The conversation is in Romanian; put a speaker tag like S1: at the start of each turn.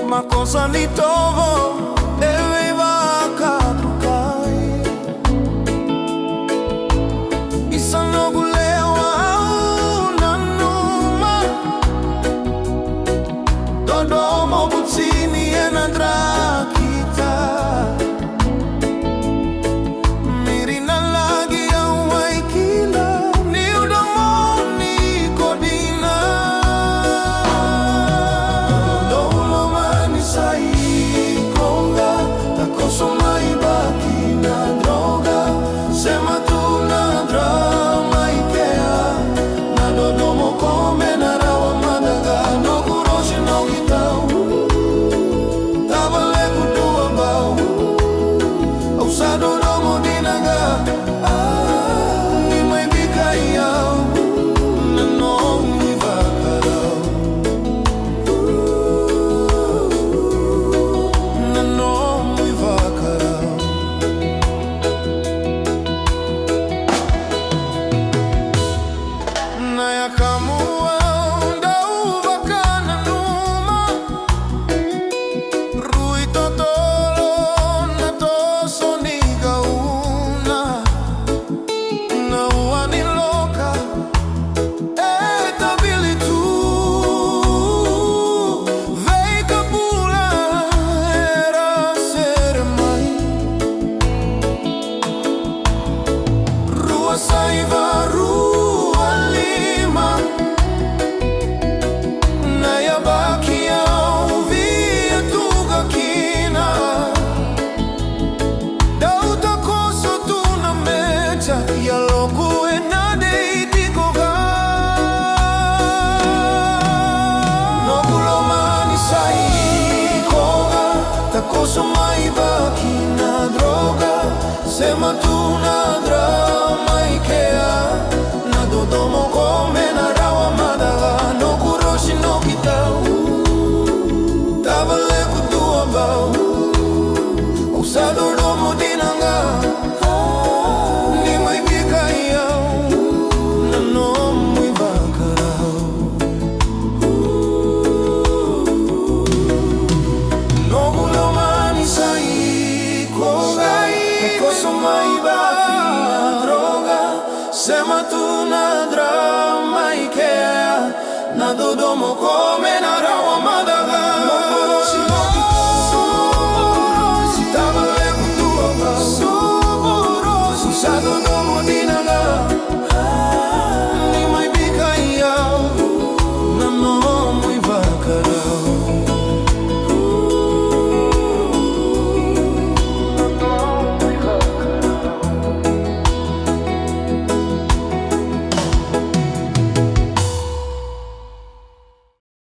S1: Makosa ni tovo, deve wakatukai isanogulewa unanuma Dodomo butsini enadrakita mirina lagi yang waikila ni udomoni kodina Sumai baki na droga, sema tu na drama ikea na Dodomo kome na rawa madaga no kuroshi no kitau tabale kutua bau usa Dodomo dinanga ni mai bika iau na no mui bakarau Sumai baki na droga, sema tu na drama ikea na Dodomo kome na rawa